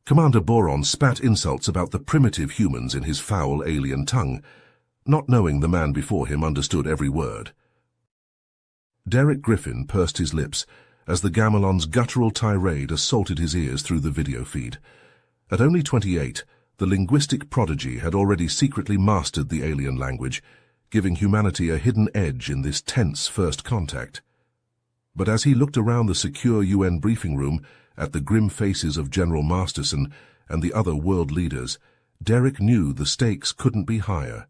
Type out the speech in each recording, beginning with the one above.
Commander Boron spat insults about the primitive humans in his foul alien tongue, not knowing the man before him understood every word. Derek Griffin pursed his lips as the Gamelon's guttural tirade assaulted his ears through the video feed. At only 28, the linguistic prodigy had already secretly mastered the alien language, giving humanity a hidden edge in this tense first contact. But as he looked around the secure UN briefing room at the grim faces of General Masterson and the other world leaders, Derek knew the stakes couldn't be higher.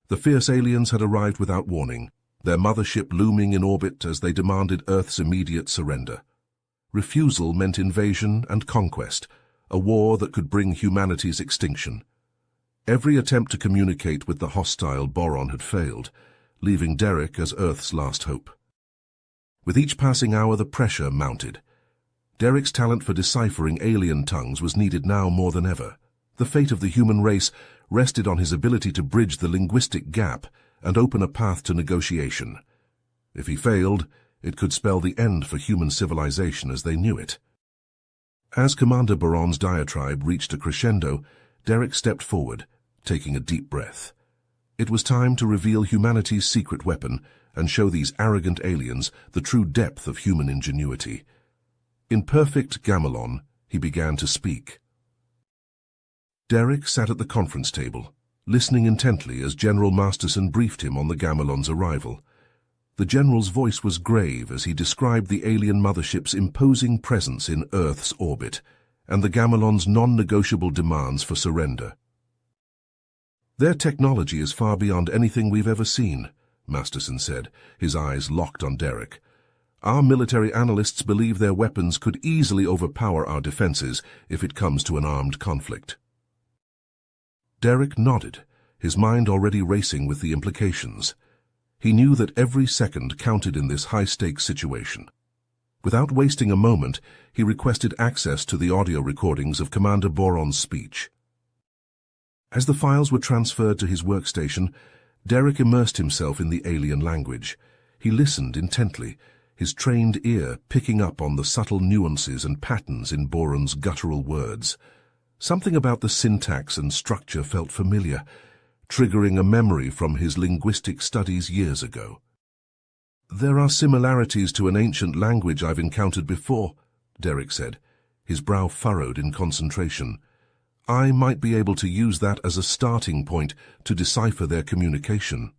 The fierce aliens had arrived without warning, their mothership looming in orbit as they demanded Earth's immediate surrender. Refusal meant invasion and conquest, a war that could bring humanity's extinction. Every attempt to communicate with the hostile Boron had failed, leaving Derek as Earth's last hope. With each passing hour, the pressure mounted. Derek's talent for deciphering alien tongues was needed now more than ever. The fate of the human race rested on his ability to bridge the linguistic gap and open a path to negotiation. If he failed, it could spell the end for human civilization as they knew it. As Commander Boron's diatribe reached a crescendo, Derek stepped forward, taking a deep breath. It was time to reveal humanity's secret weapon and show these arrogant aliens the true depth of human ingenuity. In perfect Gamelon, he began to speak. Derek sat at the conference table, listening intently as General Masterson briefed him on the Gamelon's arrival. The general's voice was grave as he described the alien mothership's imposing presence in Earth's orbit and the Gamelon's non-negotiable demands for surrender. "Their technology is far beyond anything we've ever seen," Masterson said, his eyes locked on Derek. "Our military analysts believe their weapons could easily overpower our defenses if it comes to an armed conflict." Derek nodded, his mind already racing with the implications. He knew that every second counted in this high-stakes situation. Without wasting a moment, he requested access to the audio recordings of Commander Boron's speech. As the files were transferred to his workstation, Derek immersed himself in the alien language. He listened intently, his trained ear picking up on the subtle nuances and patterns in Boron's guttural words. Something about the syntax and structure felt familiar, triggering a memory from his linguistic studies years ago. "There are similarities to an ancient language I've encountered before," Derek said, his brow furrowed in concentration. "I might be able to use that as a starting point to decipher their communication."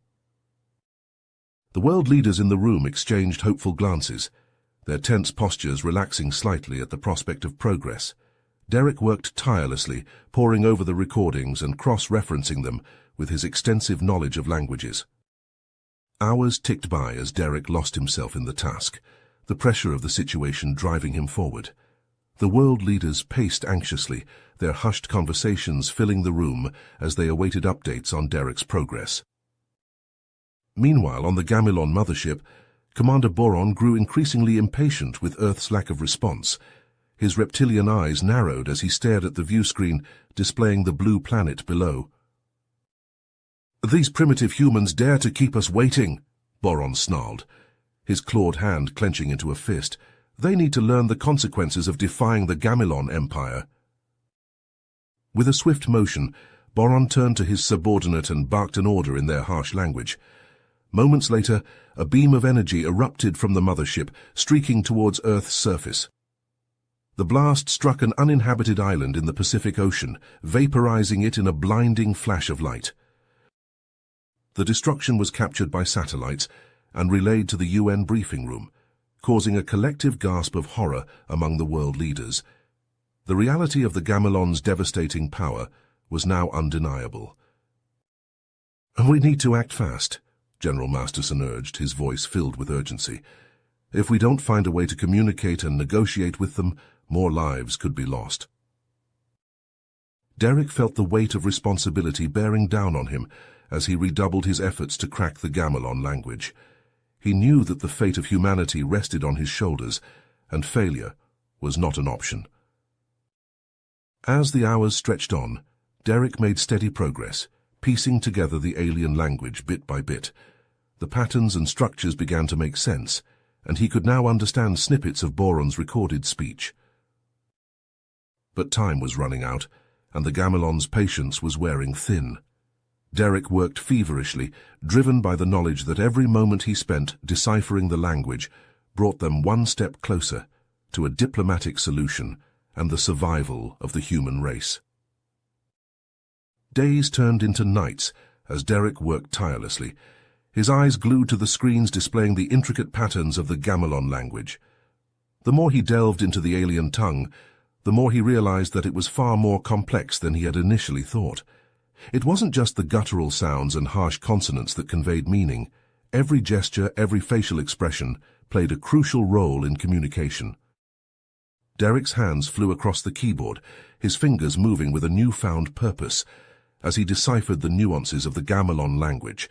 The world leaders in the room exchanged hopeful glances, their tense postures relaxing slightly at the prospect of progress. Derek worked tirelessly, poring over the recordings and cross-referencing them with his extensive knowledge of languages. Hours ticked by as Derek lost himself in the task, the pressure of the situation driving him forward. The world leaders paced anxiously, their hushed conversations filling the room as they awaited updates on Derek's progress. Meanwhile, on the Gamelon mothership, Commander Boron grew increasingly impatient with Earth's lack of response. His reptilian eyes narrowed as he stared at the view screen, displaying the blue planet below. "These primitive humans dare to keep us waiting," Boron snarled, his clawed hand clenching into a fist. "They need to learn the consequences of defying the Gamelon Empire." With a swift motion, Boron turned to his subordinate and barked an order in their harsh language. Moments later, a beam of energy erupted from the mothership, streaking towards Earth's surface. The blast struck an uninhabited island in the Pacific Ocean, vaporizing it in a blinding flash of light. The destruction was captured by satellites and relayed to the UN briefing room, causing a collective gasp of horror among the world leaders. The reality of the Gamelon's devastating power was now undeniable. "We need to act fast," General Masterson urged, his voice filled with urgency. "If we don't find a way to communicate and negotiate with them, more lives could be lost." Derek felt the weight of responsibility bearing down on him as he redoubled his efforts to crack the Gamelon language. He knew that the fate of humanity rested on his shoulders, and failure was not an option. As the hours stretched on, Derek made steady progress, piecing together the alien language bit by bit. The patterns and structures began to make sense, and he could now understand snippets of Boron's recorded speech. But time was running out, and the Gamelon's patience was wearing thin. Derek worked feverishly, driven by the knowledge that every moment he spent deciphering the language brought them one step closer to a diplomatic solution and the survival of the human race. Days turned into nights as Derek worked tirelessly, his eyes glued to the screens displaying the intricate patterns of the Gamelon language. The more he delved into the alien tongue, the more he realized that it was far more complex than he had initially thought. It wasn't just the guttural sounds and harsh consonants that conveyed meaning. Every gesture, every facial expression played a crucial role in communication. Derek's hands flew across the keyboard, his fingers moving with a newfound purpose, as he deciphered the nuances of the Gamelon language.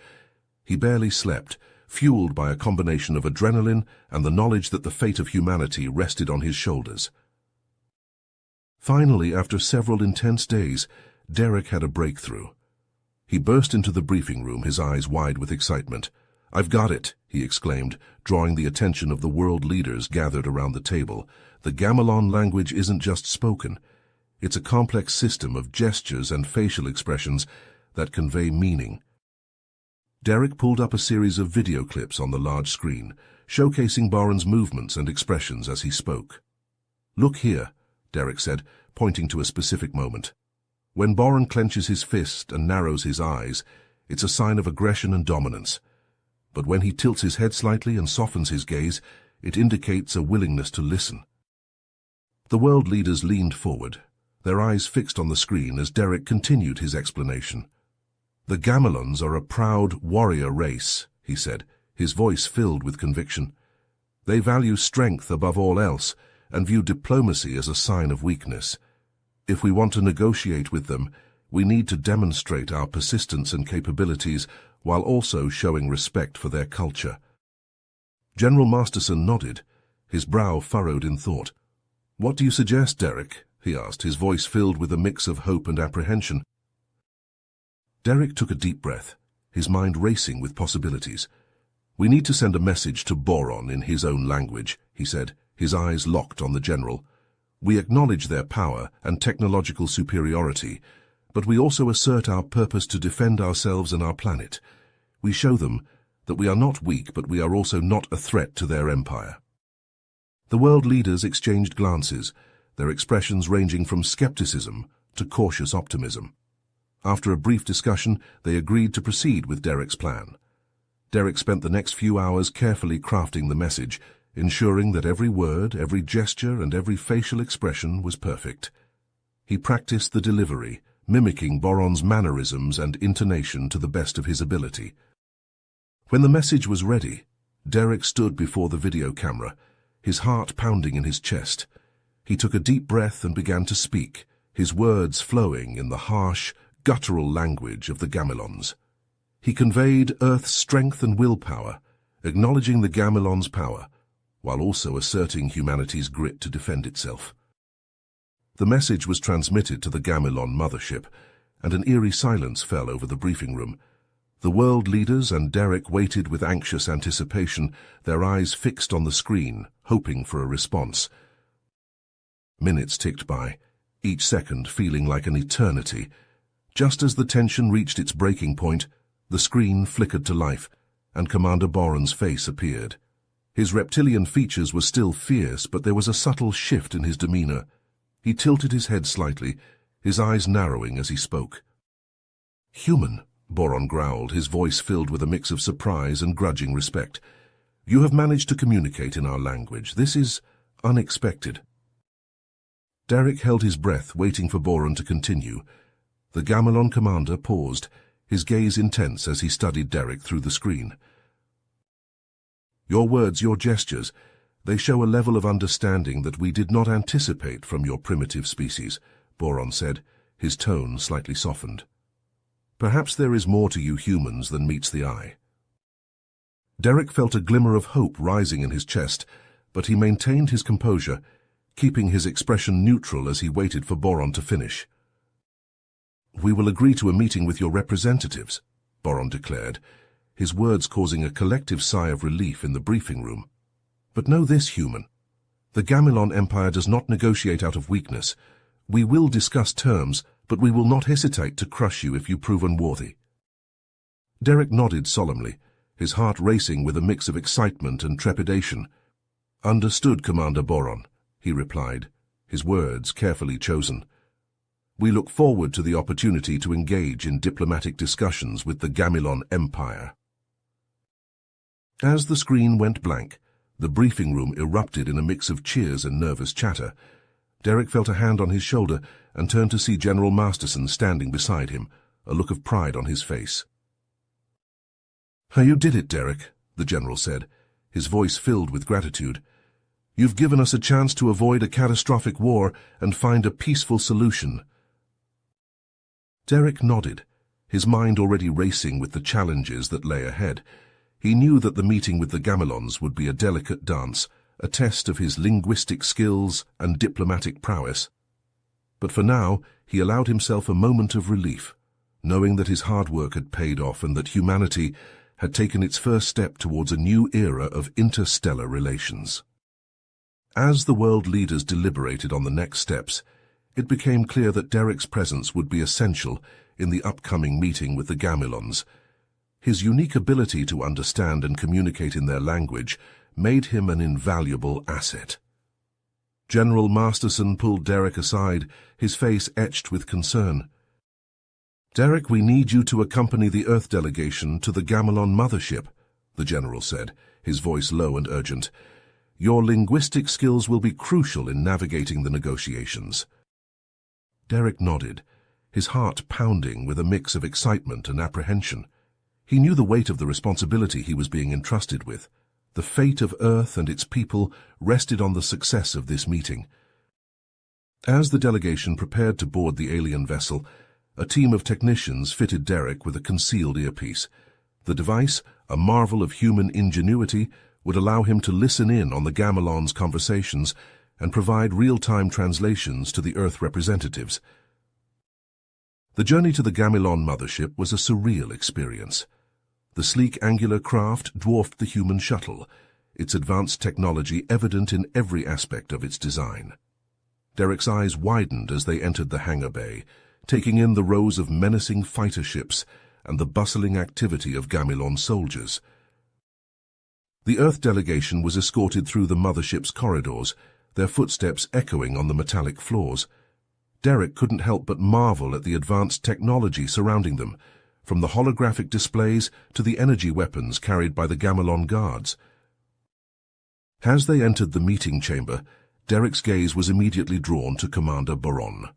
He barely slept, fueled by a combination of adrenaline and the knowledge that the fate of humanity rested on his shoulders. Finally, after several intense days, Derek had a breakthrough. He burst into the briefing room, his eyes wide with excitement. "I've got it," he exclaimed, drawing the attention of the world leaders gathered around the table. "The Gamelon language isn't just spoken. It's a complex system of gestures and facial expressions that convey meaning." Derek pulled up a series of video clips on the large screen, showcasing Boron's movements and expressions as he spoke. "Look here," Derek said, pointing to a specific moment. "When Boron clenches his fist and narrows his eyes, it's a sign of aggression and dominance. But when he tilts his head slightly and softens his gaze, it indicates a willingness to listen." The world leaders leaned forward, their eyes fixed on the screen as Derek continued his explanation. "The Gamelons are a proud warrior race," he said, his voice filled with conviction. "They value strength above all else and view diplomacy as a sign of weakness. If we want to negotiate with them, we need to demonstrate our persistence and capabilities while also showing respect for their culture." General Masterson nodded, his brow furrowed in thought. "What do you suggest, Derek?" he asked, his voice filled with a mix of hope and apprehension. Derek took a deep breath, his mind racing with possibilities. "We need to send a message to Boron in his own language," he said, his eyes locked on the general. "We acknowledge their power and technological superiority, but we also assert our purpose to defend ourselves and our planet. We show them that we are not weak, but we are also not a threat to their empire." The world leaders exchanged glances, their expressions ranging from skepticism to cautious optimism. After a brief discussion, they agreed to proceed with Derek's plan. Derek spent the next few hours carefully crafting the message, ensuring that every word, every gesture, and every facial expression was perfect. He practiced the delivery, mimicking Boron's mannerisms and intonation to the best of his ability. When the message was ready, Derek stood before the video camera, his heart pounding in his chest. He took a deep breath and began to speak, his words flowing in the harsh, guttural language of the Gamelons. He conveyed Earth's strength and willpower, acknowledging the Gamelons' power, while also asserting humanity's grit to defend itself. The message was transmitted to the Gamelon mothership, and an eerie silence fell over the briefing room. The world leaders and Derek waited with anxious anticipation, their eyes fixed on the screen, hoping for a response. Minutes ticked by, each second feeling like an eternity. Just as the tension reached its breaking point, the screen flickered to life, and Commander Boron's face appeared. His reptilian features were still fierce, but there was a subtle shift in his demeanor. He tilted his head slightly, his eyes narrowing as he spoke. "Human," Boron growled, his voice filled with a mix of surprise and grudging respect. "You have managed to communicate in our language. This is unexpected." Derek held his breath, waiting for Boron to continue. The Gamelon commander paused, his gaze intense as he studied Derek through the screen. "Your words, your gestures, they show a level of understanding that we did not anticipate from your primitive species," Boron said, his tone slightly softened. "Perhaps there is more to you humans than meets the eye." Derek felt a glimmer of hope rising in his chest, but he maintained his composure, keeping his expression neutral as he waited for Boron to finish. "We will agree to a meeting with your representatives," Boron declared, his words causing a collective sigh of relief in the briefing room. "But know this, human. The Gamelon Empire does not negotiate out of weakness. We will discuss terms, but we will not hesitate to crush you if you prove unworthy. Derek nodded solemnly, his heart racing with a mix of excitement and trepidation. "Understood, Commander Boron," he replied, his words carefully chosen. "We look forward to the opportunity to engage in diplomatic discussions with the Gamilon Empire." As the screen went blank, the briefing room erupted in a mix of cheers and nervous chatter. Derek felt a hand on his shoulder and turned to see General Masterson standing beside him, a look of pride on his face. "You did it, Derek," the general said, his voice filled with gratitude. "You've given us a chance to avoid a catastrophic war and find a peaceful solution." Derek nodded, his mind already racing with the challenges that lay ahead. He knew that the meeting with the Gamilons would be a delicate dance, a test of his linguistic skills and diplomatic prowess. But for now, he allowed himself a moment of relief, knowing that his hard work had paid off and that humanity had taken its first step towards a new era of interstellar relations. As the world leaders deliberated on the next steps, it became clear that Derek's presence would be essential in the upcoming meeting with the Gamilons. His unique ability to understand and communicate in their language made him an invaluable asset. General Masterson pulled Derek aside, his face etched with concern. "Derek, we need you to accompany the Earth delegation to the Gamilon mothership," the general said, his voice low and urgent. "Your linguistic skills will be crucial in navigating the negotiations." Derek nodded, his heart pounding with a mix of excitement and apprehension. He knew the weight of the responsibility he was being entrusted with. The fate of Earth and its people rested on the success of this meeting. As the delegation prepared to board the alien vessel, a team of technicians fitted Derek with a concealed earpiece. The device, a marvel of human ingenuity, would allow him to listen in on the Gamilons' conversations and provide real-time translations to the Earth representatives. The journey to the Gamilon mothership was a surreal experience. The sleek angular craft dwarfed the human shuttle, its advanced technology evident in every aspect of its design. Derek's eyes widened as they entered the hangar bay, taking in the rows of menacing fighter ships and the bustling activity of Gamilon soldiers. The Earth delegation was escorted through the mothership's corridors, their footsteps echoing on the metallic floors. Derek couldn't help but marvel at the advanced technology surrounding them, from the holographic displays to the energy weapons carried by the Gamilon guards. As they entered the meeting chamber, Derek's gaze was immediately drawn to Commander Boron.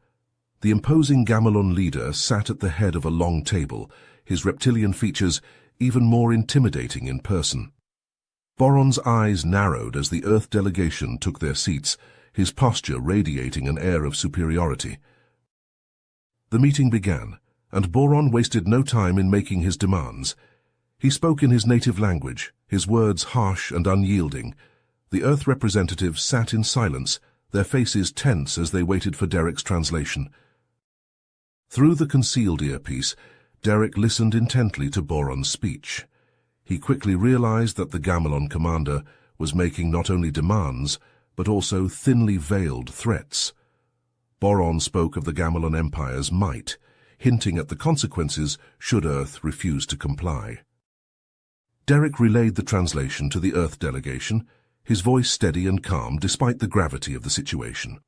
The imposing Gamilon leader sat at the head of a long table, his reptilian features even more intimidating in person. Boron's eyes narrowed as the Earth delegation took their seats, his posture radiating an air of superiority. The meeting began, and Boron wasted no time in making his demands. He spoke in his native language, his words harsh and unyielding. The Earth representatives sat in silence, their faces tense as they waited for Derek's translation. Through the concealed earpiece, Derek listened intently to Boron's speech. He quickly realized that the Gamilon commander was making not only demands, but also thinly veiled threats. Boron spoke of the Gamilon Empire's might, hinting at the consequences should Earth refuse to comply. Derek relayed the translation to the Earth delegation, his voice steady and calm despite the gravity of the situation.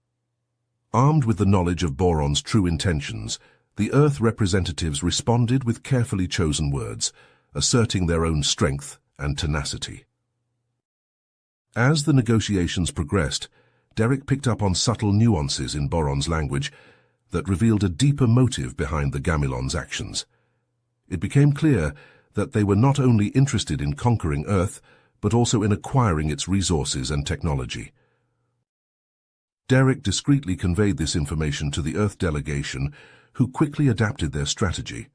Armed with the knowledge of Boron's true intentions, the Earth representatives responded with carefully chosen words, asserting their own strength and tenacity. As the negotiations progressed, Derek picked up on subtle nuances in Boron's language that revealed a deeper motive behind the Gamilons' actions. It became clear that they were not only interested in conquering Earth, but also in acquiring its resources and technology. Derek discreetly conveyed this information to the Earth delegation, who quickly adapted their strategy.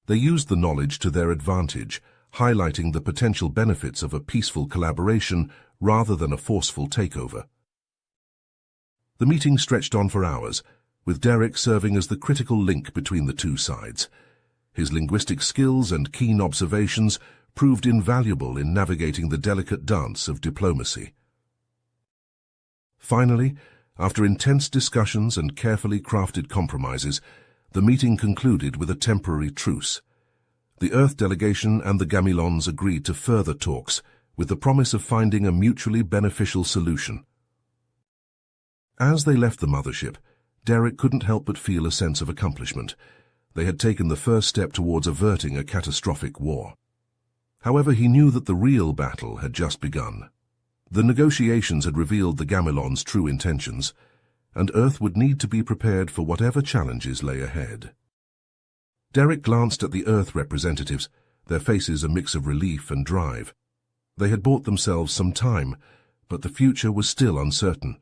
They used the knowledge to their advantage, highlighting the potential benefits of a peaceful collaboration rather than a forceful takeover. The meeting stretched on for hours, with Derek serving as the critical link between the two sides. His linguistic skills and keen observations proved invaluable in navigating the delicate dance of diplomacy. Finally, After intense discussions and carefully crafted compromises, the meeting concluded with a temporary truce. The Earth delegation and the Gamilons agreed to further talks, with the promise of finding a mutually beneficial solution. As they left the mothership, Derek couldn't help but feel a sense of accomplishment. They had taken the first step towards averting a catastrophic war. However, he knew that the real battle had just begun. The negotiations had revealed the Gamilons' true intentions, and Earth would need to be prepared for whatever challenges lay ahead. Derek glanced at the Earth representatives, their faces a mix of relief and drive. They had bought themselves some time, but the future was still uncertain.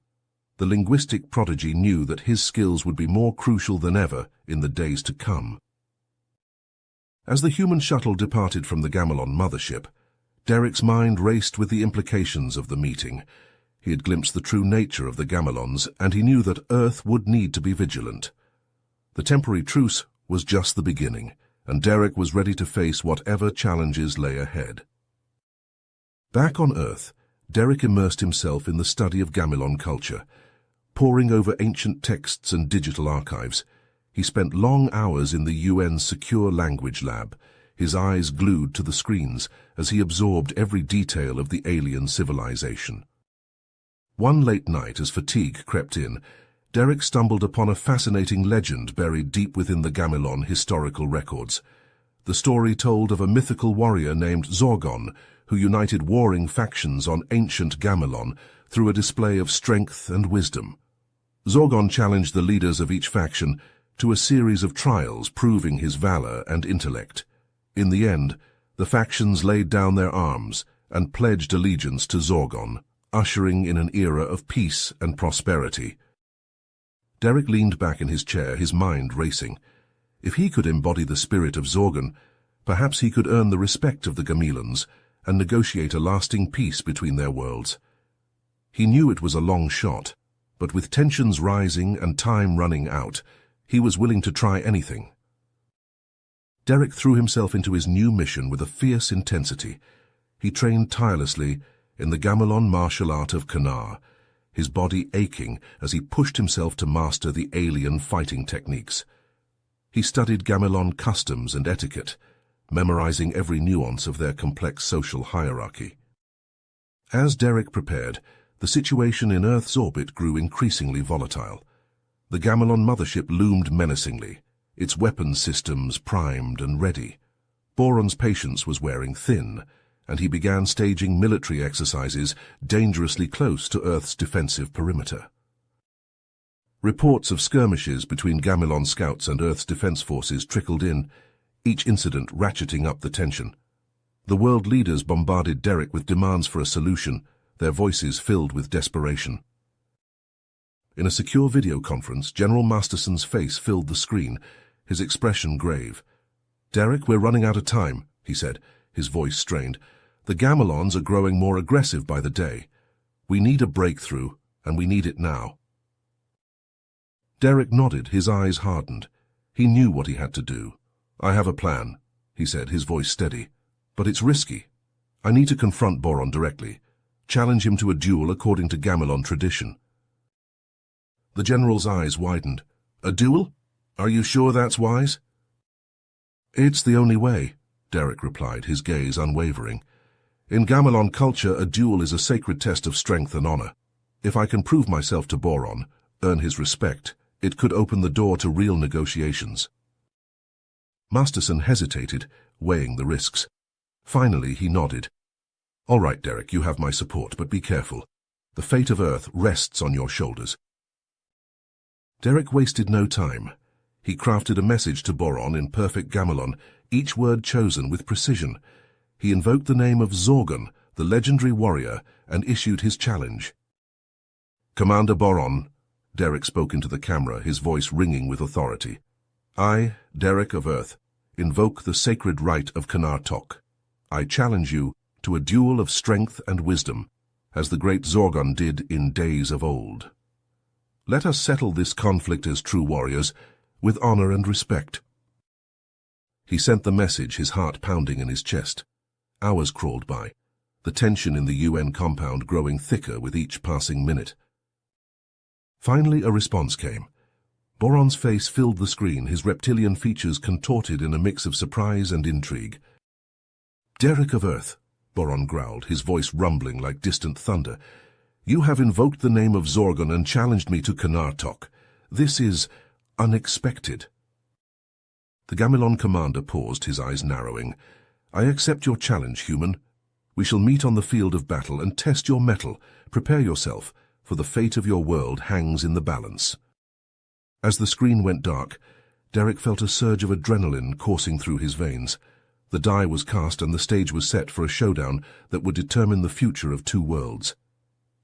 The linguistic prodigy knew that his skills would be more crucial than ever in the days to come. As the human shuttle departed from the Gamilon mothership, Derek's mind raced with the implications of the meeting. He had glimpsed the true nature of the Gamilons, and he knew that Earth would need to be vigilant. The temporary truce was just the beginning, and Derek was ready to face whatever challenges lay ahead. Back on Earth, Derek immersed himself in the study of Gamilon culture. Poring over ancient texts and digital archives, he spent long hours in the UN's Secure Language Lab, his eyes glued to the screens as he absorbed every detail of the alien civilization. One late night, as fatigue crept in, Derek stumbled upon a fascinating legend buried deep within the Gamilon historical records. The story told of a mythical warrior named Zorgon, who united warring factions on ancient Gamilon through a display of strength and wisdom. Zorgon challenged the leaders of each faction to a series of trials proving his valor and intellect. In the end, the factions laid down their arms and pledged allegiance to Zorgon, ushering in an era of peace and prosperity. Derek leaned back in his chair, his mind racing. If he could embody the spirit of Zorgon, perhaps he could earn the respect of the Gamilons and negotiate a lasting peace between their worlds. He knew it was a long shot, but with tensions rising and time running out, he was willing to try anything. Derek threw himself into his new mission with a fierce intensity. He trained tirelessly in the Gamilon martial art of Kanar, his body aching as he pushed himself to master the alien fighting techniques. He studied Gamilon customs and etiquette, memorizing every nuance of their complex social hierarchy. As Derek prepared, the situation in Earth's orbit grew increasingly volatile. The Gamilon mothership loomed menacingly, its weapons systems primed and ready. Boron's patience was wearing thin, and he began staging military exercises dangerously close to Earth's defensive perimeter. Reports of skirmishes between Gamilon scouts and Earth's defense forces trickled in, each incident ratcheting up the tension. The world leaders bombarded Derek with demands for a solution, their voices filled with desperation. In a secure video conference, General Masterson's face filled the screen, his expression grave. "Derek, we're running out of time," he said, his voice strained. "The Gamilons are growing more aggressive by the day. We need a breakthrough, and we need it now." Derek nodded, his eyes hardened. He knew what he had to do. "I have a plan," he said, his voice steady. "But it's risky. I need to confront Boron directly, challenge him to a duel according to Gamilon tradition." The general's eyes widened. "A duel? Are you sure that's wise?" "It's the only way," Derek replied, his gaze unwavering. "In Gamilon culture, a duel is a sacred test of strength and honor. If I can prove myself to Boron, earn his respect, it could open the door to real negotiations." Masterson hesitated, weighing the risks. Finally, he nodded. "All right, Derek, you have my support, but be careful. The fate of Earth rests on your shoulders." Derek wasted no time. He crafted a message to Boron in perfect Gamilon, each word chosen with precision. He invoked the name of Zorgon, the legendary warrior, and issued his challenge. "Commander Boron," Derek spoke into the camera, his voice ringing with authority. "I, Derek of Earth, invoke the sacred right of Kanar Tok. I challenge you to a duel of strength and wisdom, as the great Zorgon did in days of old. Let us settle this conflict as true warriors, with honor and respect." He sent the message, his heart pounding in his chest. Hours crawled by, the tension in the UN compound growing thicker with each passing minute. Finally, a response came. Boron's face filled the screen, his reptilian features contorted in a mix of surprise and intrigue. "Derek of Earth," Boron growled, his voice rumbling like distant thunder, "you have invoked the name of Zorgon and challenged me to Kanartok. This is unexpected." The Gamilon commander paused, his eyes narrowing. "I accept your challenge, human. We shall meet on the field of battle and test your mettle. Prepare yourself, for the fate of your world hangs in the balance." As the screen went dark, Derek felt a surge of adrenaline coursing through his veins. The die was cast and the stage was set for a showdown that would determine the future of two worlds.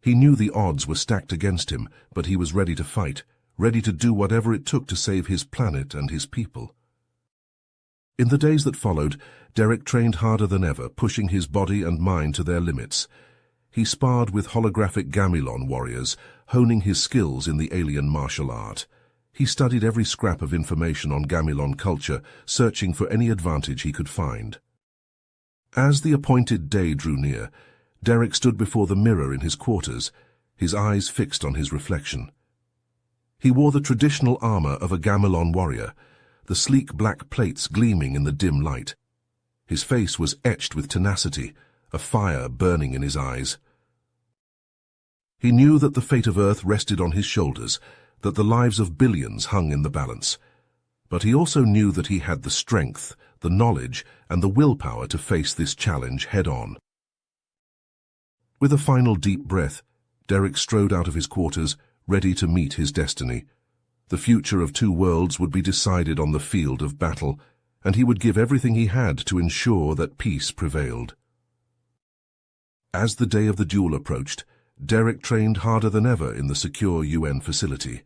He knew the odds were stacked against him, but he was ready to fight, ready to do whatever it took to save his planet and his people. In the days that followed, Derek trained harder than ever, pushing his body and mind to their limits. He sparred with holographic Gamilon warriors, honing his skills in the alien martial art. He studied every scrap of information on Gamilon culture, searching for any advantage he could find. As the appointed day drew near, Derek stood before the mirror in his quarters, his eyes fixed on his reflection. He wore the traditional armor of a Gamilon warrior, the sleek black plates gleaming in the dim light. His face was etched with tenacity, a fire burning in his eyes. He knew that the fate of Earth rested on his shoulders, that the lives of billions hung in the balance. But he also knew that he had the strength, the knowledge, and the willpower to face this challenge head-on. With a final deep breath, Derek strode out of his quarters, ready to meet his destiny. The future of two worlds would be decided on the field of battle, and he would give everything he had to ensure that peace prevailed. As the day of the duel approached, Derek trained harder than ever in the secure UN facility.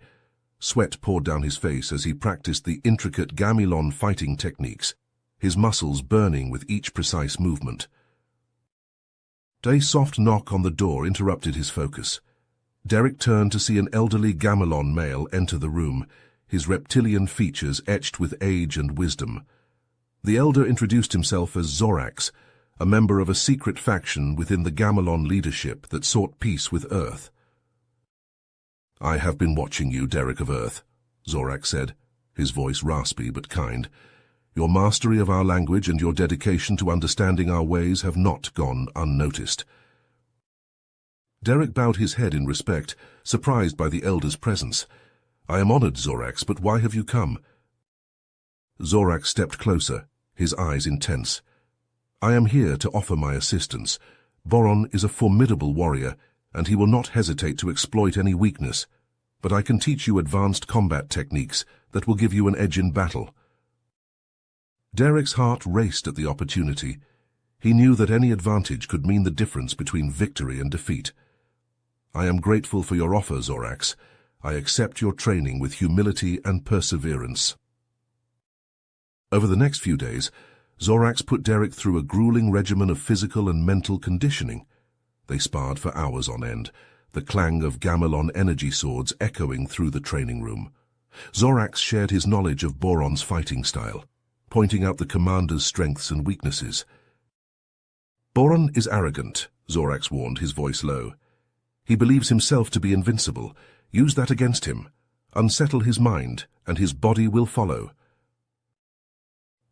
Sweat poured down his face as he practiced the intricate Gamilon fighting techniques, his muscles burning with each precise movement. A soft knock on the door interrupted his focus. Derek turned to see an elderly Gamilon male enter the room, his reptilian features etched with age and wisdom. The elder introduced himself as Zorax, a member of a secret faction within the Gamilon leadership that sought peace with Earth. "I have been watching you, Derek of Earth," Zorax said, his voice raspy but kind. "Your mastery of our language and your dedication to understanding our ways have not gone unnoticed." Derek bowed his head in respect, surprised by the elder's presence. "I am honored, Zorax, but why have you come?" Zorax stepped closer, his eyes intense. "I am here to offer my assistance. Boron is a formidable warrior, and he will not hesitate to exploit any weakness. But I can teach you advanced combat techniques that will give you an edge in battle." Derek's heart raced at the opportunity. He knew that any advantage could mean the difference between victory and defeat. "I am grateful for your offer, Zorax. I accept your training with humility and perseverance." Over the next few days, Zorax put Derek through a grueling regimen of physical and mental conditioning. They sparred for hours on end, the clang of Gamilon energy swords echoing through the training room. Zorax shared his knowledge of Boron's fighting style, pointing out the commander's strengths and weaknesses. "Boron is arrogant," Zorax warned, his voice low. "He believes himself to be invincible. Use that against him. Unsettle his mind, and his body will follow."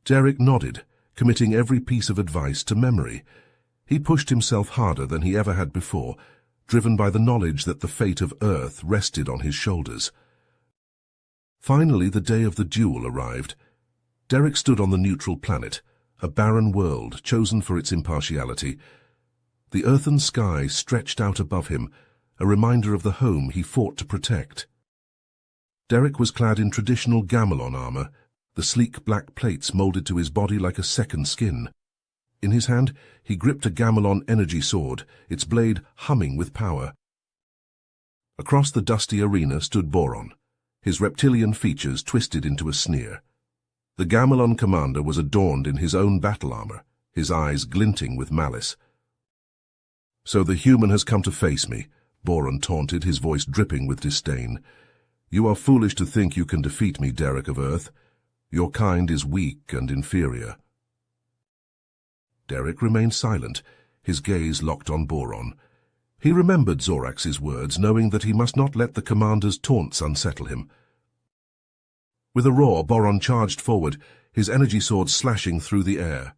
Derek nodded, committing every piece of advice to memory. He pushed himself harder than he ever had before, driven by the knowledge that the fate of Earth rested on his shoulders. Finally, the day of the duel arrived. Derek stood on the neutral planet, a barren world chosen for its impartiality. The earthen sky stretched out above him, a reminder of the home he fought to protect. Derek was clad in traditional Gamilon armor, the sleek black plates molded to his body like a second skin. In his hand, he gripped a Gamilon energy sword, its blade humming with power. Across the dusty arena stood Boron, his reptilian features twisted into a sneer. The Gamilon commander was adorned in his own battle armor, his eyes glinting with malice. "So the human has come to face me," Boron taunted, his voice dripping with disdain. "You are foolish to think you can defeat me, Derek of Earth. Your kind is weak and inferior." Derek remained silent, his gaze locked on Boron. He remembered Zorax's words, knowing that he must not let the commander's taunts unsettle him. With a roar, Boron charged forward, his energy sword slashing through the air.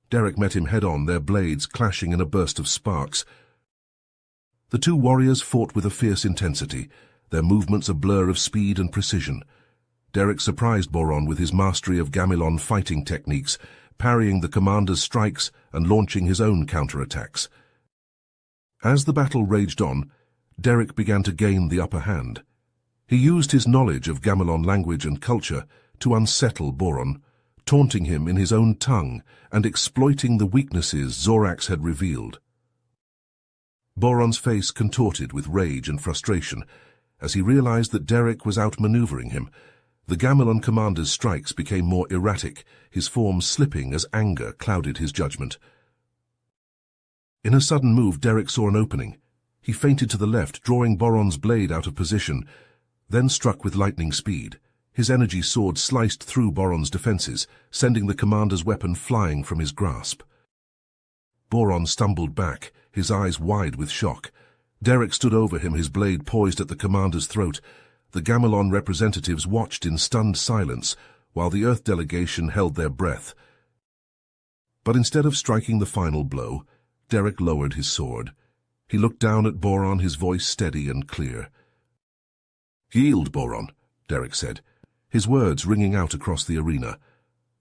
Derek met him head-on, their blades clashing in a burst of sparks. The two warriors fought with a fierce intensity, their movements a blur of speed and precision. Derek surprised Boron with his mastery of Gamilon fighting techniques, parrying the commander's strikes and launching his own counterattacks. As the battle raged on, Derek began to gain the upper hand. He used his knowledge of Gamilon language and culture to unsettle Boron, taunting him in his own tongue and exploiting the weaknesses Zorax had revealed. Boron's face contorted with rage and frustration as he realized that Derek was outmaneuvering him. The Gamilon commander's strikes became more erratic, his form slipping as anger clouded his judgment. In a sudden move, Derek saw an opening. He feinted to the left, drawing Boron's blade out of position, then struck with lightning speed. His energy sword sliced through Boron's defenses, sending the commander's weapon flying from his grasp. Boron stumbled back, his eyes wide with shock. Derek stood over him, his blade poised at the commander's throat. The Gamilon representatives watched in stunned silence, while the Earth delegation held their breath. But instead of striking the final blow, Derek lowered his sword. He looked down at Boron, his voice steady and clear. "Yield, Boron," Derek said, his words ringing out across the arena.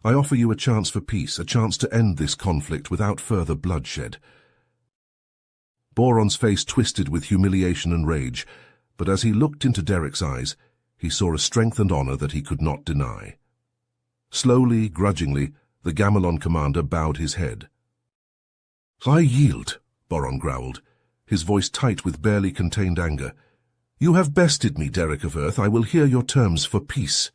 "I offer you a chance for peace, a chance to end this conflict without further bloodshed." Boron's face twisted with humiliation and rage, but as he looked into Derek's eyes, he saw a strength and honor that he could not deny. Slowly, grudgingly, the Gamilon commander bowed his head. "I yield," Boron growled, his voice tight with barely contained anger. "You have bested me, Derek of Earth. I will hear your terms for peace."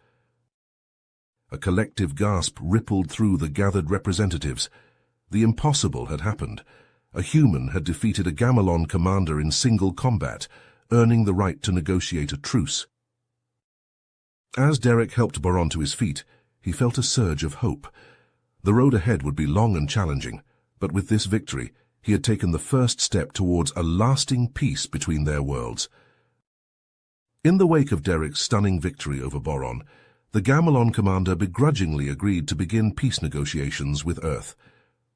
A collective gasp rippled through the gathered representatives. The impossible had happened. A human had defeated a Gamilon commander in single combat, earning the right to negotiate a truce. As Derek helped Boron to his feet, he felt a surge of hope. The road ahead would be long and challenging, but with this victory, he had taken the first step towards a lasting peace between their worlds. In the wake of Derek's stunning victory over Boron, the Gamilon commander begrudgingly agreed to begin peace negotiations with Earth.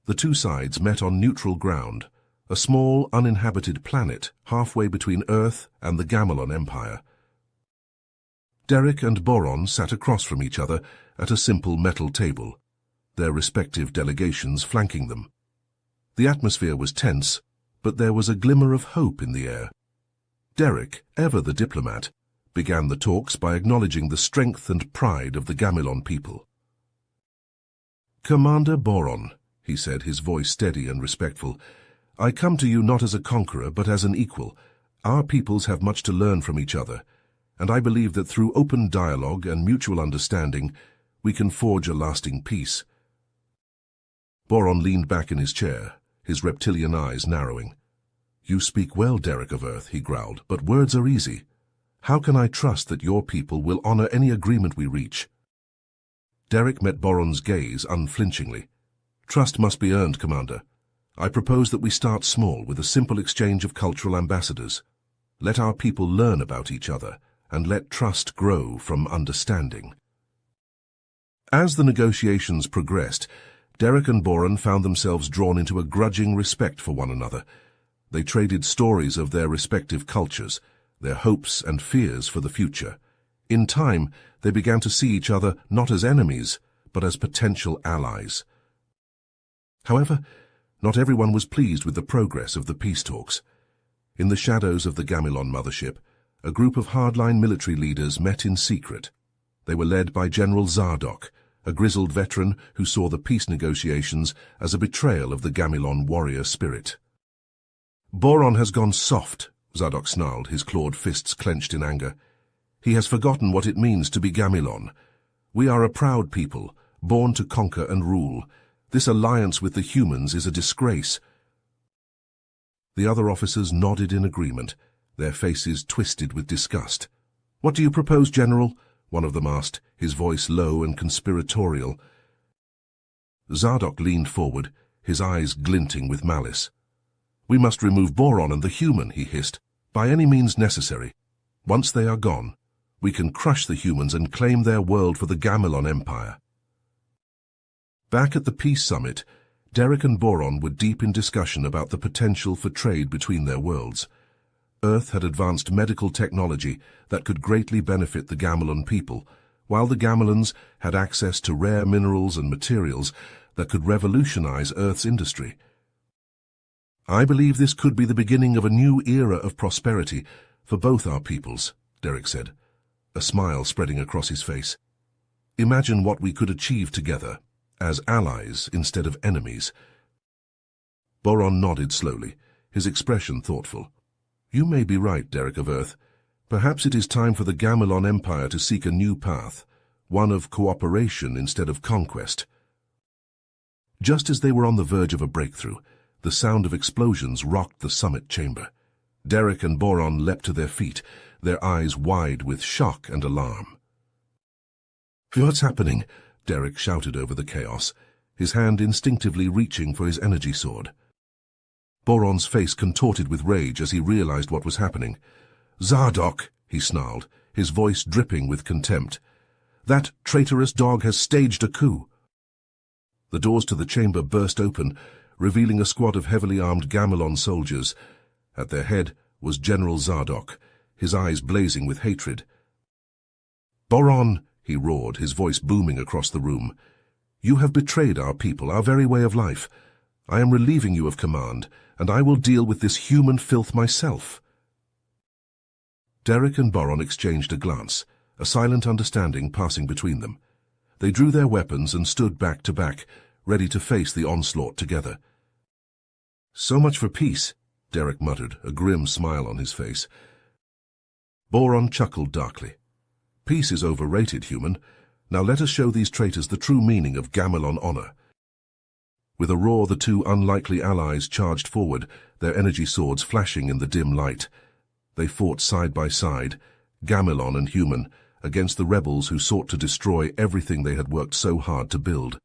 The two sides met on neutral ground, a small, uninhabited planet halfway between Earth and the Gamilon Empire. Derek and Boron sat across from each other at a simple metal table, their respective delegations flanking them. The atmosphere was tense, but there was a glimmer of hope in the air. Derek, ever the diplomat, began the talks by acknowledging the strength and pride of the Gamilon people. "Commander Boron," he said, his voice steady and respectful, "I come to you not as a conqueror, but as an equal. Our peoples have much to learn from each other, and I believe that through open dialogue and mutual understanding, we can forge a lasting peace." Boron leaned back in his chair, his reptilian eyes narrowing. "You speak well, Derek of Earth," he growled, "but words are easy. How can I trust that your people will honor any agreement we reach?" Derek met Boron's gaze unflinchingly. "Trust must be earned, Commander. I propose that we start small with a simple exchange of cultural ambassadors. Let our people learn about each other, and let trust grow from understanding." As the negotiations progressed, Derek and Boron found themselves drawn into a grudging respect for one another. They traded stories of their respective cultures, their hopes and fears for the future. In time, they began to see each other not as enemies, but as potential allies. However, not everyone was pleased with the progress of the peace talks. In the shadows of the Gamilon mothership, a group of hardline military leaders met in secret. They were led by General Zardoc, a grizzled veteran who saw the peace negotiations as a betrayal of the Gamilon warrior spirit. "Boron has gone soft," Zardoc snarled, his clawed fists clenched in anger. "He has forgotten what it means to be Gamilon. We are a proud people, born to conquer and rule. This alliance with the humans is a disgrace." The other officers nodded in agreement, their faces twisted with disgust. "What do you propose, General?" one of them asked, his voice low and conspiratorial. Zardoc leaned forward, his eyes glinting with malice. "We must remove Boron and the human," he hissed, "by any means necessary. Once they are gone, we can crush the humans and claim their world for the Gamelon Empire." Back at the Peace Summit, Derek and Boron were deep in discussion about the potential for trade between their worlds. Earth had advanced medical technology that could greatly benefit the Gamelon people, while the Gamelons had access to rare minerals and materials that could revolutionize Earth's industry. "I believe this could be the beginning of a new era of prosperity for both our peoples," Derek said, a smile spreading across his face. "Imagine what we could achieve together, as allies instead of enemies." Boron nodded slowly, his expression thoughtful. "You may be right, Derek of Earth. Perhaps it is time for the Gamelon Empire to seek a new path, one of cooperation instead of conquest." Just as they were on the verge of a breakthrough, the sound of explosions rocked the summit chamber. Derek and Boron leapt to their feet, their eyes wide with shock and alarm. "What's happening?" Derek shouted over the chaos, his hand instinctively reaching for his energy sword. Boron's face contorted with rage as he realized what was happening. "Zardoc," he snarled, his voice dripping with contempt. "That traitorous dog has staged a coup." The doors to the chamber burst open, revealing a squad of heavily armed Gamelon soldiers. At their head was General Zardoc, his eyes blazing with hatred. "Boron," he roared, his voice booming across the room, "you have betrayed our people, our very way of life. I am relieving you of command, and I will deal with this human filth myself." Derek and Boron exchanged a glance, a silent understanding passing between them. They drew their weapons and stood back to back, ready to face the onslaught together. "So much for peace," Derek muttered, a grim smile on his face. Boron chuckled darkly. "Peace is overrated, human. Now let us show these traitors the true meaning of Gamelon honor." With a roar, the two unlikely allies charged forward, their energy swords flashing in the dim light. They fought side by side, Gamelon and human, against the rebels who sought to destroy everything they had worked so hard to build.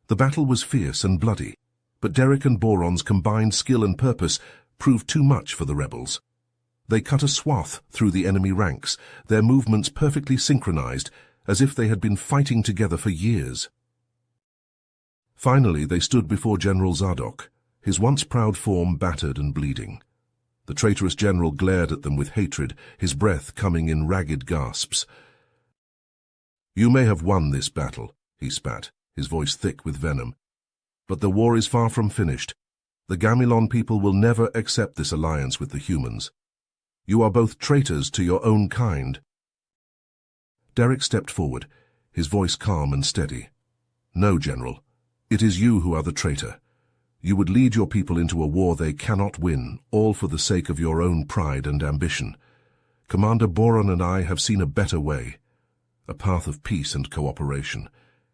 The battle was fierce and bloody, but Derek and Boron's combined skill and purpose proved too much for the rebels. They cut a swath through the enemy ranks, their movements perfectly synchronized, as if they had been fighting together for years. Finally, they stood before General Zardoc, his once proud form battered and bleeding. The traitorous general glared at them with hatred, his breath coming in ragged gasps. "You may have won this battle," he spat, his voice thick with venom. "But the war is far from finished. The Gamelon people will never accept this alliance with the humans. You are both traitors to your own kind." Derek stepped forward, his voice calm and steady. "No, General. It is you who are the traitor. You would lead your people into a war they cannot win, all for the sake of your own pride and ambition. Commander Boron and I have seen a better way, a path of peace and cooperation,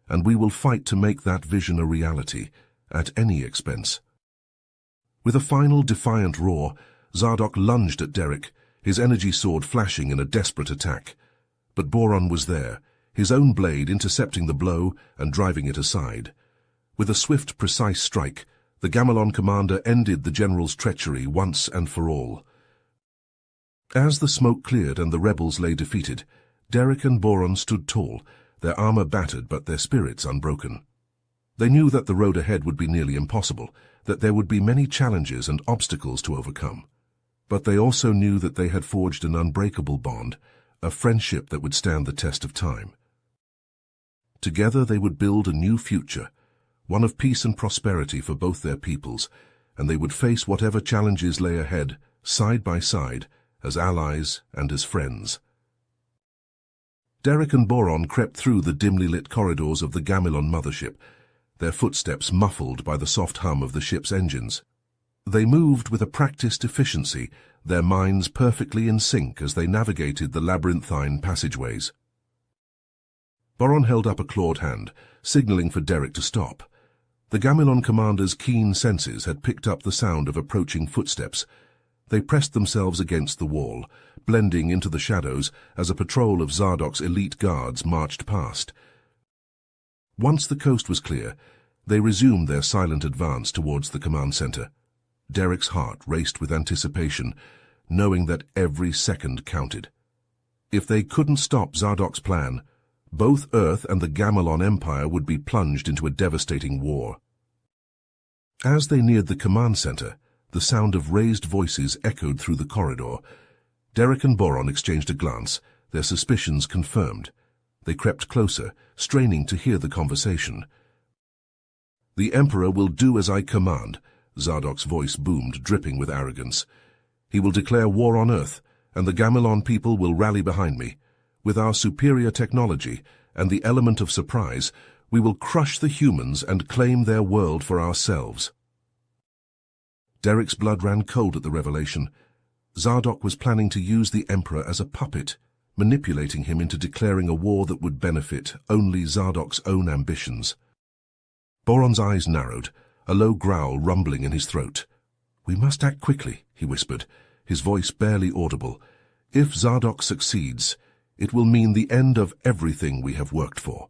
and we will fight to make that vision a reality, at any expense." With a final defiant roar, Zardoc lunged at Derek, his energy sword flashing in a desperate attack. But Boron was there, his own blade intercepting the blow and driving it aside. With a swift, precise strike, the Gamelon commander ended the general's treachery once and for all. As the smoke cleared and the rebels lay defeated, Derek and Boron stood tall, their armor battered but their spirits unbroken. They knew that the road ahead would be nearly impossible, that there would be many challenges and obstacles to overcome. But they also knew that they had forged an unbreakable bond, a friendship that would stand the test of time. Together they would build a new future, one of peace and prosperity for both their peoples, and they would face whatever challenges lay ahead, side by side, as allies and as friends. Derek and Boron crept through the dimly lit corridors of the Gamelon mothership, their footsteps muffled by the soft hum of the ship's engines. They moved with a practiced efficiency, their minds perfectly in sync as they navigated the labyrinthine passageways. Boron held up a clawed hand, signaling for Derek to stop. The Gamelon commander's keen senses had picked up the sound of approaching footsteps. They pressed themselves against the wall, blending into the shadows as a patrol of Zardoc's elite guards marched past. Once the coast was clear, they resumed their silent advance towards the command center. Derek's heart raced with anticipation, knowing that every second counted. If they couldn't stop Zardox's plan, both Earth and the Gamelon Empire would be plunged into a devastating war. As they neared the command center, the sound of raised voices echoed through the corridor. Derek and Boron exchanged a glance, their suspicions confirmed. They crept closer, straining to hear the conversation. "The Emperor will do as I command," Zardox's voice boomed, dripping with arrogance. "He will declare war on Earth, and the Gamelon people will rally behind me. With our superior technology and the element of surprise, we will crush the humans and claim their world for ourselves." Derek's blood ran cold at the revelation. Zardox was planning to use the Emperor as a puppet, manipulating him into declaring a war that would benefit only Zardox's own ambitions. Boron's eyes narrowed, a low growl rumbling in his throat. "We must act quickly," he whispered, his voice barely audible. "If Zardox succeeds, it will mean the end of everything we have worked for."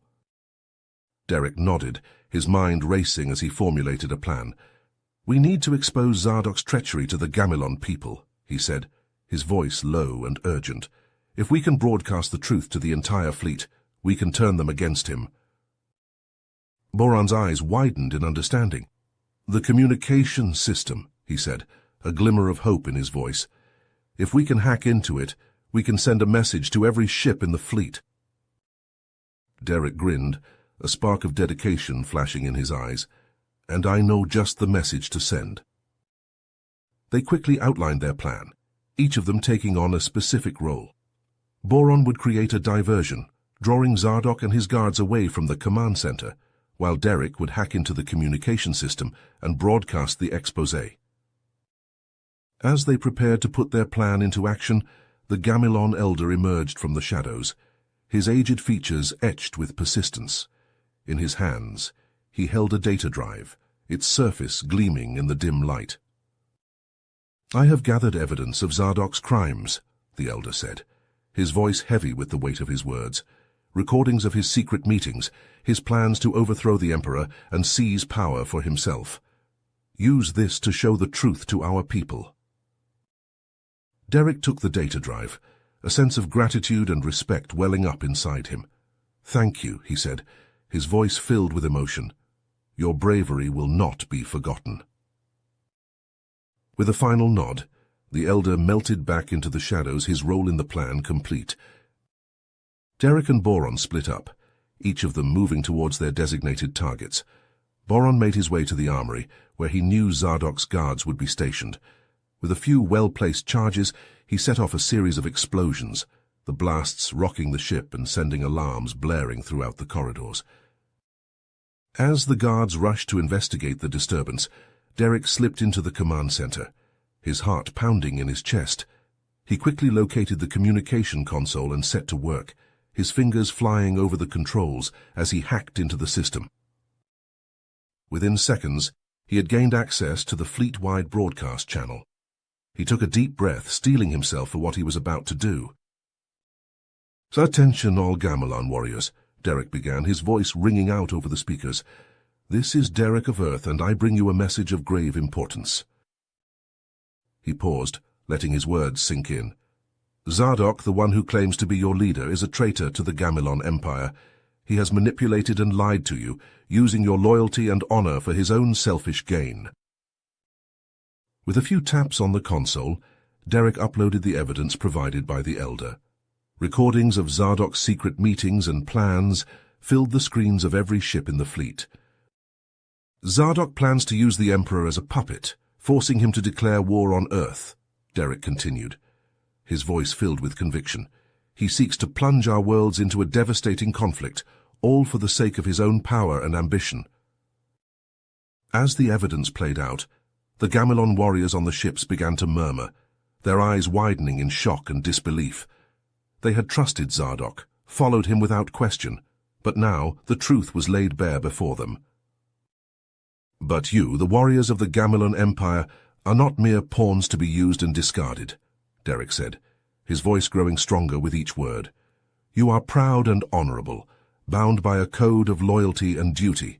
Derek nodded, his mind racing as he formulated a plan. "We need to expose Zardox's treachery to the Gamelon people," he said, his voice low and urgent. "If we can broadcast the truth to the entire fleet, we can turn them against him." Boron's eyes widened in understanding. "The communication system," he said, a glimmer of hope in his voice. "If we can hack into it, we can send a message to every ship in the fleet." Derek grinned, a spark of dedication flashing in his eyes. "And I know just the message to send." They quickly outlined their plan, each of them taking on a specific role. Boron would create a diversion, drawing Zardox and his guards away from the command center, while Derek would hack into the communication system and broadcast the exposé. As they prepared to put their plan into action, the Gamelon elder emerged from the shadows, his aged features etched with persistence. In his hands, he held a data drive, its surface gleaming in the dim light. "I have gathered evidence of Zardox's crimes," the elder said, his voice heavy with the weight of his words. "Recordings of his secret meetings, his plans to overthrow the Emperor and seize power for himself. Use this to show the truth to our people." Derek took the data drive, a sense of gratitude and respect welling up inside him. "Thank you," he said, his voice filled with emotion. "Your bravery will not be forgotten." With a final nod, the elder melted back into the shadows, his role in the plan complete. Derek and Boron split up, each of them moving towards their designated targets. Boron made his way to the armory, where he knew Zardox's guards would be stationed. With a few well-placed charges, he set off a series of explosions, the blasts rocking the ship and sending alarms blaring throughout the corridors. As the guards rushed to investigate the disturbance, Derek slipped into the command center, his heart pounding in his chest. He quickly located the communication console and set to work, his fingers flying over the controls as he hacked into the system. Within seconds, he had gained access to the fleet-wide broadcast channel. He took a deep breath, steeling himself for what he was about to do. "Attention, all Gamelon warriors," Derek began, his voice ringing out over the speakers. "This is Derek of Earth, and I bring you a message of grave importance." He paused, letting his words sink in. "Zardox, the one who claims to be your leader, is a traitor to the Gamelon Empire. He has manipulated and lied to you, using your loyalty and honor for his own selfish gain." With a few taps on the console, Derek uploaded the evidence provided by the elder. Recordings of Zardox's secret meetings and plans filled the screens of every ship in the fleet. "Zardox plans to use the Emperor as a puppet, forcing him to declare war on Earth," Derek continued, his voice filled with conviction. "He seeks to plunge our worlds into a devastating conflict, all for the sake of his own power and ambition." As the evidence played out, the Gamelon warriors on the ships began to murmur, their eyes widening in shock and disbelief. They had trusted Zardox, followed him without question, but now the truth was laid bare before them. "But you, the warriors of the Gamelon Empire, are not mere pawns to be used and discarded," Derek said, his voice growing stronger with each word. "You are proud and honorable, bound by a code of loyalty and duty.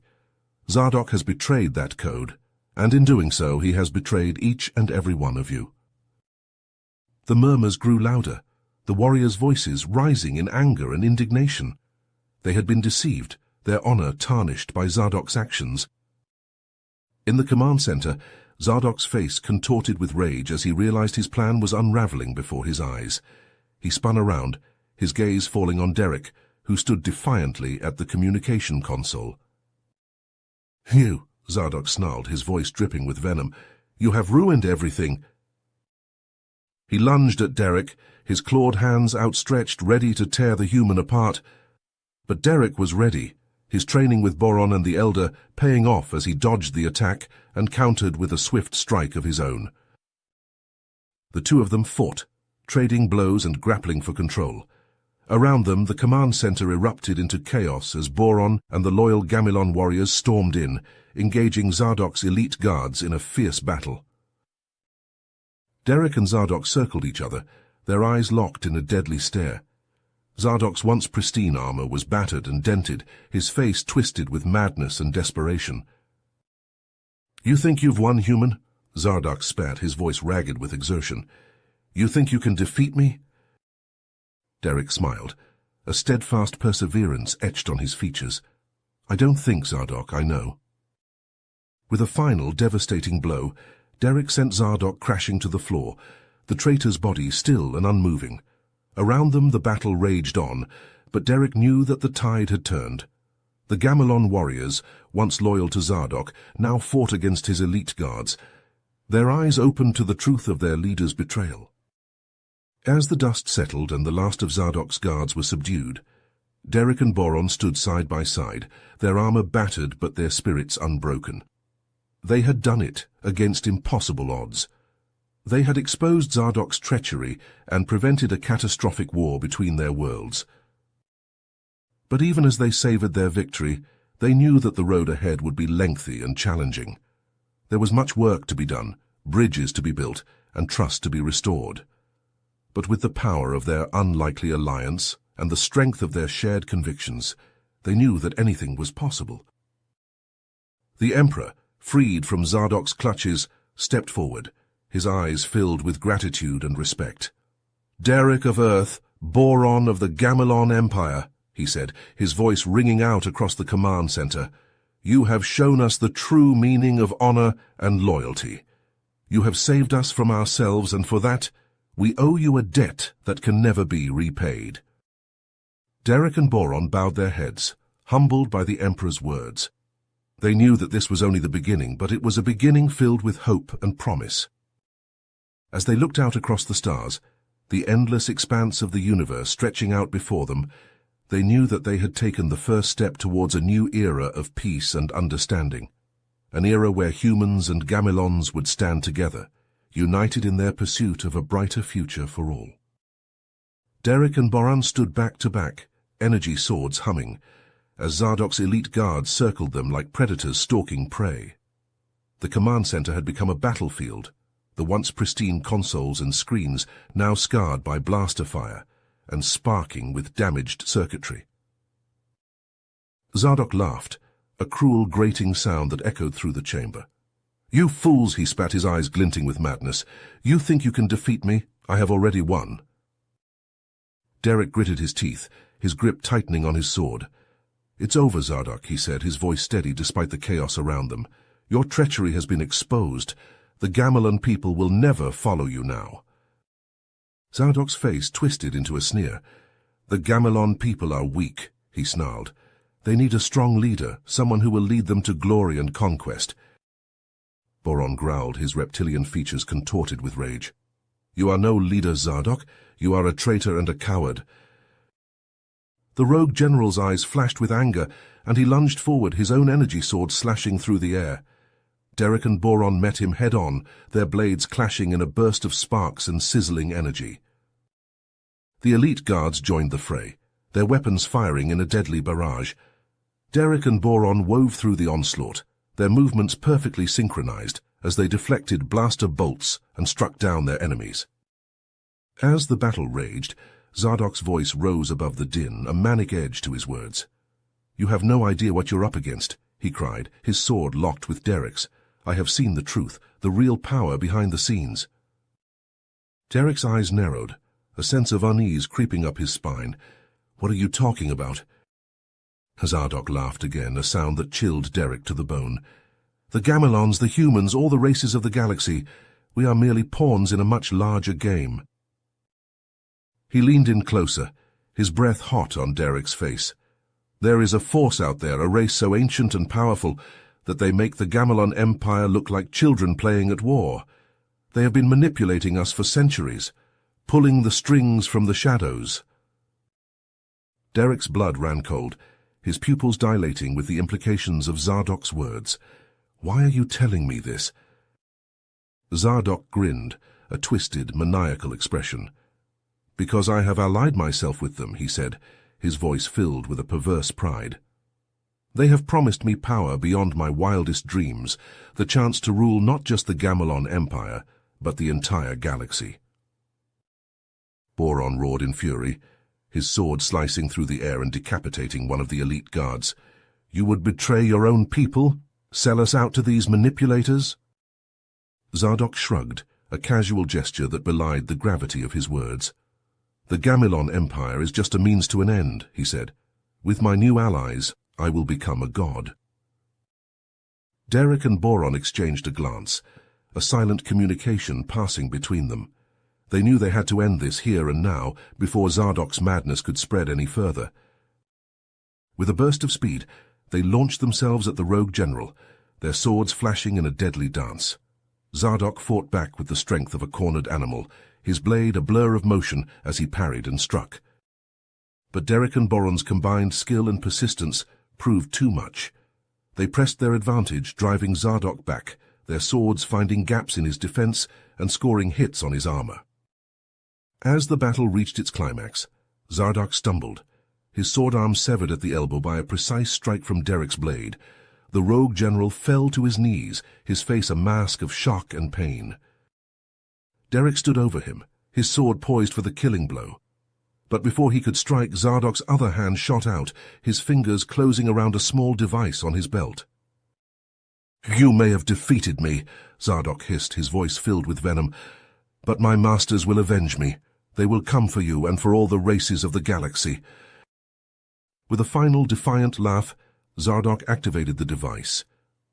Zardox has betrayed that code, and in doing so he has betrayed each and every one of you." The murmurs grew louder, the warriors' voices rising in anger and indignation. They had been deceived, their honor tarnished by Zadok's actions. In the command center, Zadok's face contorted with rage as he realized his plan was unraveling before his eyes. He spun around, his gaze falling on Derek, who stood defiantly at the communication console. "You," Zadok snarled, his voice dripping with venom, "you have ruined everything." He lunged at Derek, his clawed hands outstretched, ready to tear the human apart. But Derek was ready, his training with Boron and the Elder paying off as he dodged the attack and countered with a swift strike of his own. The two of them fought, trading blows and grappling for control. Around them, the command center erupted into chaos as Boron and the loyal Gamilon warriors stormed in, engaging Zadok's elite guards in a fierce battle. Derek and Zadok circled each other, their eyes locked in a deadly stare. Zadok's once pristine armor was battered and dented, his face twisted with madness and desperation. "You think you've won, human?" Zadok spat, his voice ragged with exertion. "You think you can defeat me?" Derek smiled, a steadfast perseverance etched on his features. "I don't think, Zadok, I know." With a final, devastating blow, Derek sent Zadok crashing to the floor, the traitor's body still and unmoving. Around them the battle raged on, but Derek knew that the tide had turned. The Gamilon warriors, once loyal to Zadok, now fought against his elite guards, their eyes opened to the truth of their leader's betrayal. As the dust settled and the last of Zadok's guards were subdued, Derek and Boron stood side by side, their armor battered but their spirits unbroken. They had done it against impossible odds. They had exposed Zadok's treachery and prevented a catastrophic war between their worlds. But even as they savored their victory, they knew that the road ahead would be lengthy and challenging. There was much work to be done, bridges to be built, and trust to be restored. But with the power of their unlikely alliance and the strength of their shared convictions, they knew that anything was possible. The Emperor, freed from Zadok's clutches, stepped forward, his eyes filled with gratitude and respect. "Derek of Earth, Boron of the Gamilon Empire," he said, his voice ringing out across the command center, "you have shown us the true meaning of honor and loyalty. You have saved us from ourselves, and for that, we owe you a debt that can never be repaid." Derek and Boron bowed their heads, humbled by the Emperor's words. They knew that this was only the beginning, but it was a beginning filled with hope and promise. As they looked out across the stars, the endless expanse of the universe stretching out before them, they knew that they had taken the first step towards a new era of peace and understanding, an era where humans and Gamilons would stand together, united in their pursuit of a brighter future for all. Derek and Boron stood back to back, energy swords humming, as Zadok's elite guards circled them like predators stalking prey. The command center had become a battlefield, the once pristine consoles and screens now scarred by blaster fire and sparking with damaged circuitry. Zadok laughed, a cruel grating sound that echoed through the chamber. "You fools," he spat, his eyes glinting with madness. "You think you can defeat me? I have already won." Derek gritted his teeth, his grip tightening on his sword. "It's over, Zadok," he said, his voice steady despite the chaos around them. "Your treachery has been exposed. The Gamilon people will never follow you now." Zadok's face twisted into a sneer. "The Gamilon people are weak," he snarled. "They need a strong leader, someone who will lead them to glory and conquest." Boron growled, his reptilian features contorted with rage. "You are no leader, Zadok. You are a traitor and a coward." The rogue general's eyes flashed with anger, and he lunged forward, his own energy sword slashing through the air. Derek and Boron met him head-on, their blades clashing in a burst of sparks and sizzling energy. The elite guards joined the fray, their weapons firing in a deadly barrage. Derek and Boron wove through the onslaught, their movements perfectly synchronized as they deflected blaster bolts and struck down their enemies. As the battle raged, Zadok's voice rose above the din, a manic edge to his words. "You have no idea what you're up against," he cried, his sword locked with Derek's. I have seen the truth, the real power behind the scenes. Derek's eyes narrowed, a sense of unease creeping up his spine. What are you talking about? Zardoc laughed again, a sound that chilled Derek to the bone. The Gamilons, the humans, all the races of the galaxy, we are merely pawns in a much larger game. He leaned in closer, his breath hot on Derek's face. There is a force out there, a race so ancient and powerful that they make the Gamilon Empire look like children playing at war. They have been manipulating us for centuries, pulling the strings from the shadows. Derek's blood ran cold, his pupils dilating with the implications of Zardoc's words. Why are you telling me this? Zardoc grinned, a twisted, maniacal expression. Because I have allied myself with them, he said, his voice filled with a perverse pride. They have promised me power beyond my wildest dreams, the chance to rule not just the Gamilon Empire, but the entire galaxy. Boron roared in fury, his sword slicing through the air and decapitating one of the elite guards. You would betray your own people? Sell us out to these manipulators? Zardoc shrugged, a casual gesture that belied the gravity of his words. The Gamilon Empire is just a means to an end, he said. With my new allies, I will become a god. Derek and Boron exchanged a glance, a silent communication passing between them. They knew they had to end this here and now, before Zardoc's madness could spread any further. With a burst of speed, they launched themselves at the rogue general, their swords flashing in a deadly dance. Zardoc fought back with the strength of a cornered animal, his blade a blur of motion as he parried and struck. But Derek and Boron's combined skill and persistence proved too much. They pressed their advantage, driving Zardoc back, their swords finding gaps in his defense and scoring hits on his armor. As the battle reached its climax, Zardoc stumbled, his sword arm severed at the elbow by a precise strike from Derek's blade. The rogue general fell to his knees, his face a mask of shock and pain. Derek stood over him, his sword poised for the killing blow. But before he could strike, Zardoc's other hand shot out, his fingers closing around a small device on his belt. You may have defeated me, Zardoc hissed, his voice filled with venom, but my masters will avenge me. They will come for you and for all the races of the galaxy. With a final defiant laugh, Zardoc activated the device.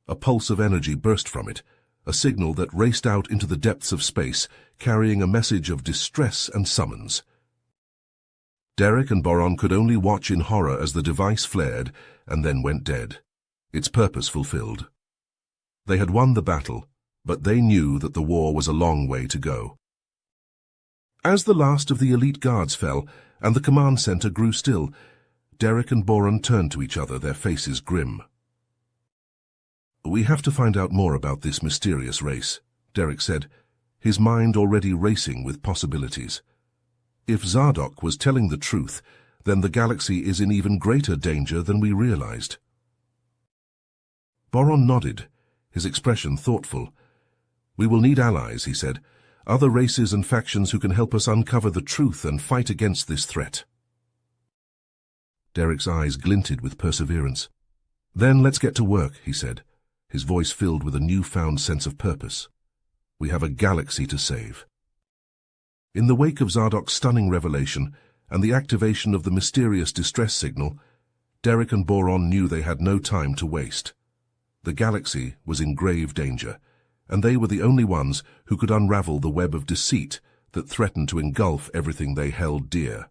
A pulse of energy burst from it, a signal that raced out into the depths of space, carrying a message of distress and summons. Derek and Boron could only watch in horror as the device flared and then went dead, its purpose fulfilled. They had won the battle, but they knew that the war was a long way to go. As the last of the elite guards fell and the command center grew still, Derek and Boron turned to each other, their faces grim. We have to find out more about this mysterious race, Derek said, his mind already racing with possibilities. If Zardoc was telling the truth, then the galaxy is in even greater danger than we realized. Boron nodded, his expression thoughtful. We will need allies, he said, other races and factions who can help us uncover the truth and fight against this threat. Derek's eyes glinted with perseverance. Then let's get to work, he said, his voice filled with a newfound sense of purpose. We have a galaxy to save. In the wake of Zardoc's stunning revelation and the activation of the mysterious distress signal, Derek and Boron knew they had no time to waste. The galaxy was in grave danger, and they were the only ones who could unravel the web of deceit that threatened to engulf everything they held dear.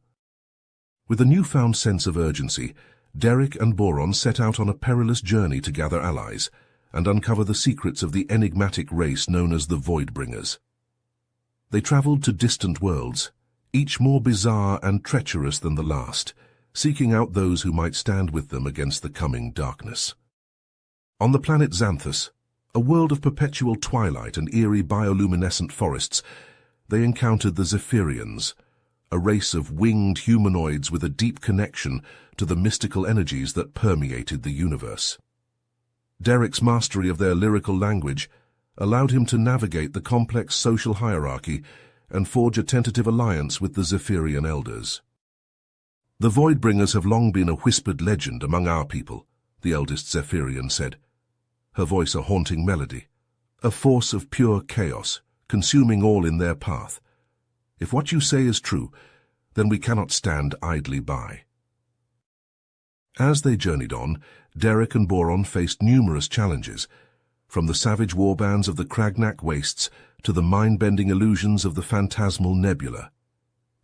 With a newfound sense of urgency, Derek and Boron set out on a perilous journey to gather allies and uncover the secrets of the enigmatic race known as the Voidbringers. They traveled to distant worlds, each more bizarre and treacherous than the last, seeking out those who might stand with them against the coming darkness. On the planet Xanthus, a world of perpetual twilight and eerie bioluminescent forests, they encountered the Zephyrians, a race of winged humanoids with a deep connection to the mystical energies that permeated the universe. Derek's mastery of their lyrical language allowed him to navigate the complex social hierarchy and forge a tentative alliance with the Zephyrian elders. The Voidbringers have long been a whispered legend among our people, the eldest Zephyrian said, her voice a haunting melody, a force of pure chaos, consuming all in their path. If what you say is true, then we cannot stand idly by. As they journeyed on, Derek and Boron faced numerous challenges, from the savage warbands of the Cragnac wastes to the mind-bending illusions of the phantasmal nebula.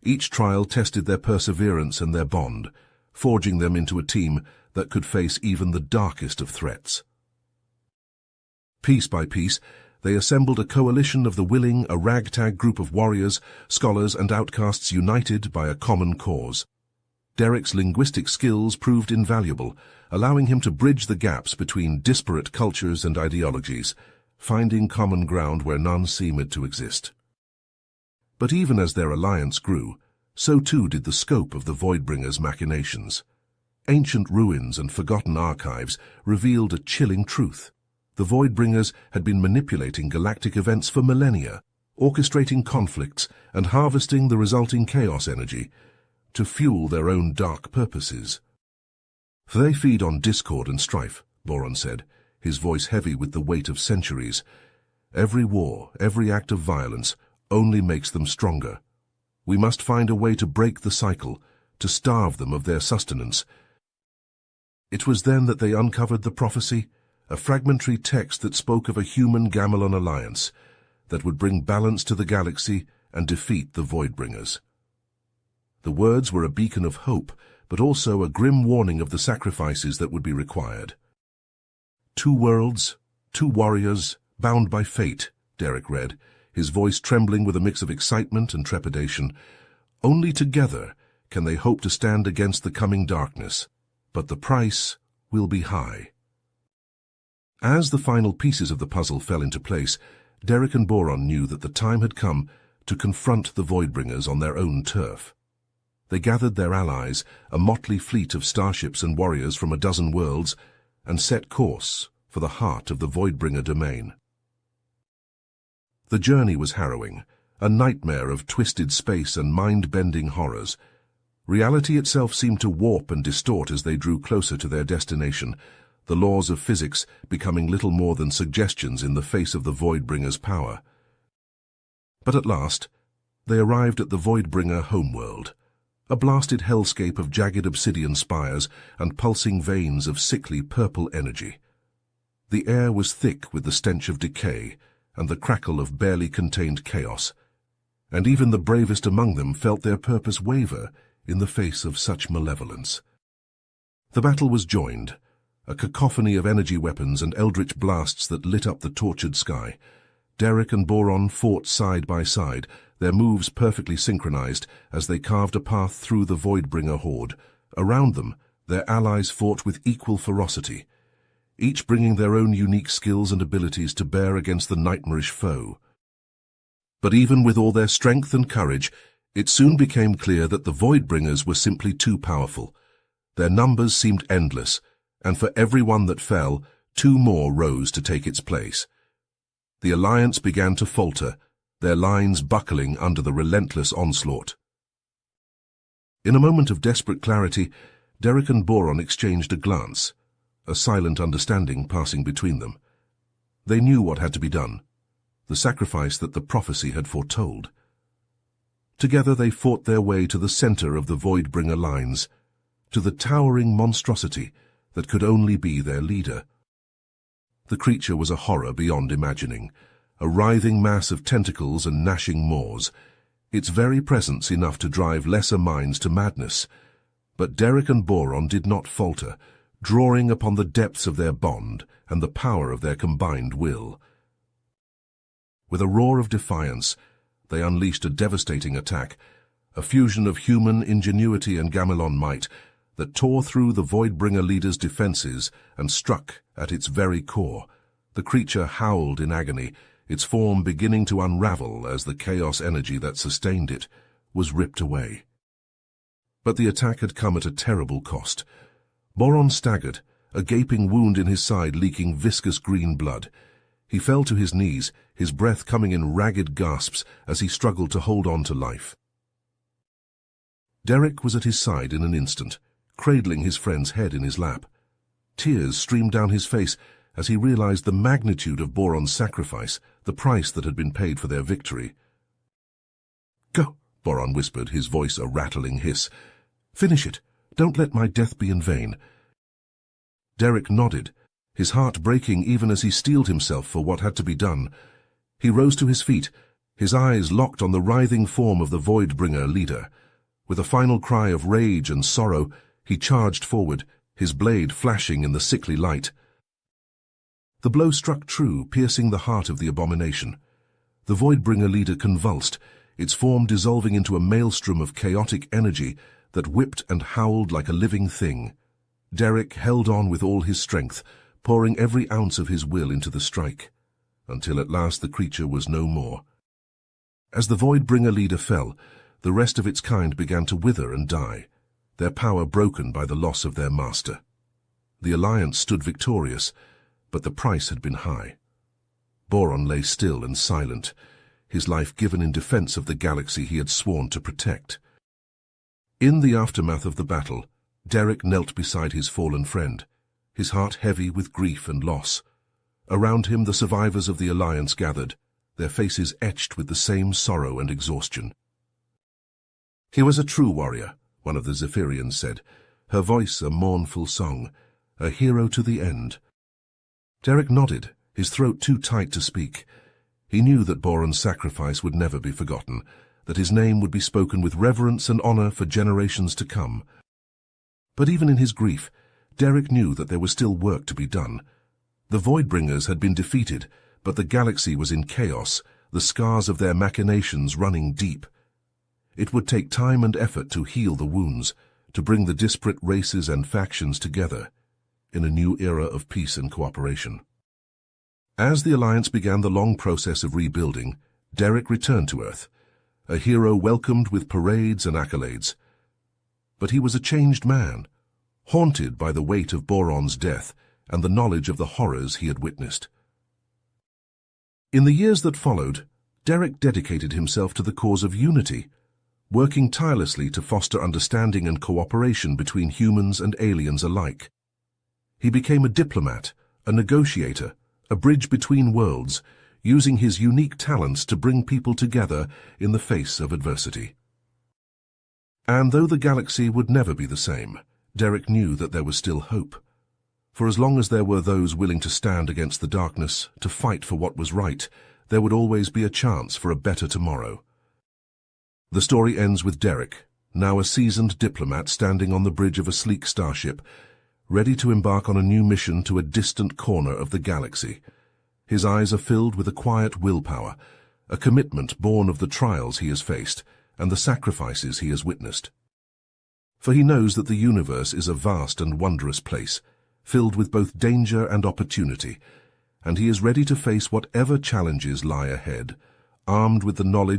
Each trial tested their perseverance and their bond, forging them into a team that could face even the darkest of threats. Piece by piece, they assembled a coalition of the willing, a ragtag group of warriors, scholars, and outcasts united by a common cause. Derek's linguistic skills proved invaluable, allowing him to bridge the gaps between disparate cultures and ideologies, finding common ground where none seemed to exist. But even as their alliance grew, so too did the scope of the Voidbringers' machinations. Ancient ruins and forgotten archives revealed a chilling truth. The Voidbringers had been manipulating galactic events for millennia, orchestrating conflicts and harvesting the resulting chaos energy to fuel their own dark purposes. "They feed on discord and strife," Boron said, his voice heavy with the weight of centuries. "Every war, every act of violence, only makes them stronger. We must find a way to break the cycle, to starve them of their sustenance." It was then that they uncovered the prophecy, a fragmentary text that spoke of a human Gamelon alliance that would bring balance to the galaxy and defeat the Voidbringers. The words were a beacon of hope, but also a grim warning of the sacrifices that would be required. "Two worlds, two warriors, bound by fate," Derek read, his voice trembling with a mix of excitement and trepidation. "Only together can they hope to stand against the coming darkness, but the price will be high." As the final pieces of the puzzle fell into place, Derek and Boron knew that the time had come to confront the Voidbringers on their own turf. They gathered their allies, a motley fleet of starships and warriors from a dozen worlds, and set course for the heart of the Voidbringer domain. The journey was harrowing, a nightmare of twisted space and mind-bending horrors. Reality itself seemed to warp and distort as they drew closer to their destination, the laws of physics becoming little more than suggestions in the face of the Voidbringer's power. But at last, they arrived at the Voidbringer homeworld, a blasted hellscape of jagged obsidian spires and pulsing veins of sickly purple energy. The air was thick with the stench of decay and the crackle of barely contained chaos, and even the bravest among them felt their purpose waver in the face of such malevolence. The battle was joined, a cacophony of energy weapons and eldritch blasts that lit up the tortured sky. Derek and Boron fought side by side, their moves perfectly synchronized as they carved a path through the Voidbringer horde. Around them, their allies fought with equal ferocity, each bringing their own unique skills and abilities to bear against the nightmarish foe. But even with all their strength and courage, it soon became clear that the Voidbringers were simply too powerful. Their numbers seemed endless, and for every one that fell, two more rose to take its place. The alliance began to falter, their lines buckling under the relentless onslaught. In a moment of desperate clarity, Derek and Boron exchanged a glance, a silent understanding passing between them. They knew what had to be done, the sacrifice that the prophecy had foretold. Together they fought their way to the center of the Voidbringer lines, to the towering monstrosity that could only be their leader. The creature was a horror beyond imagining, a writhing mass of tentacles and gnashing maws, its very presence enough to drive lesser minds to madness. But Derek and Boron did not falter, drawing upon the depths of their bond and the power of their combined will. With a roar of defiance, they unleashed a devastating attack, a fusion of human ingenuity and Gamelon might that tore through the Voidbringer leader's defenses and struck at its very core. The creature howled in agony, its form beginning to unravel as the chaos energy that sustained it was ripped away. But the attack had come at a terrible cost. Boron staggered, a gaping wound in his side leaking viscous green blood. He fell to his knees, his breath coming in ragged gasps as he struggled to hold on to life. Derek was at his side in an instant, cradling his friend's head in his lap. Tears streamed down his face as he realized the magnitude of Boron's sacrifice, the price that had been paid for their victory. "Go," Boron whispered, his voice a rattling hiss. "Finish it. Don't let my death be in vain." Derek nodded, his heart breaking even as he steeled himself for what had to be done. He rose to his feet, his eyes locked on the writhing form of the Voidbringer leader. With a final cry of rage and sorrow, he charged forward, his blade flashing in the sickly light. The blow struck true, piercing the heart of the abomination. The Voidbringer leader convulsed, its form dissolving into a maelstrom of chaotic energy that whipped and howled like a living thing. Derek held on with all his strength, pouring every ounce of his will into the strike, until at last the creature was no more. As the Voidbringer leader fell, the rest of its kind began to wither and die, their power broken by the loss of their master. The Alliance stood victorious, but the price had been high. Boron lay still and silent, his life given in defense of the galaxy he had sworn to protect. In the aftermath of the battle, Derek knelt beside his fallen friend, his heart heavy with grief and loss. Around him the survivors of the Alliance gathered, their faces etched with the same sorrow and exhaustion. "He was a true warrior," one of the Zephyrians said, her voice a mournful song, "a hero to the end." Derek nodded, his throat too tight to speak. He knew that Boron's sacrifice would never be forgotten, that his name would be spoken with reverence and honor for generations to come. But even in his grief, Derek knew that there was still work to be done. The Voidbringers had been defeated, but the galaxy was in chaos, the scars of their machinations running deep. It would take time and effort to heal the wounds, to bring the disparate races and factions together, in a new era of peace and cooperation. As the Alliance began the long process of rebuilding, Derek returned to Earth, a hero welcomed with parades and accolades. But he was a changed man, haunted by the weight of Boron's death and the knowledge of the horrors he had witnessed. In the years that followed, Derek dedicated himself to the cause of unity, working tirelessly to foster understanding and cooperation between humans and aliens alike. He became a diplomat, a negotiator, a bridge between worlds, using his unique talents to bring people together in the face of adversity. And though the galaxy would never be the same, Derek knew that there was still hope. For as long as there were those willing to stand against the darkness, to fight for what was right, there would always be a chance for a better tomorrow. The story ends with Derek, now a seasoned diplomat standing on the bridge of a sleek starship, ready to embark on a new mission to a distant corner of the galaxy. His eyes are filled with a quiet willpower, a commitment born of the trials he has faced and the sacrifices he has witnessed. For he knows that the universe is a vast and wondrous place, filled with both danger and opportunity, and he is ready to face whatever challenges lie ahead, armed with the knowledge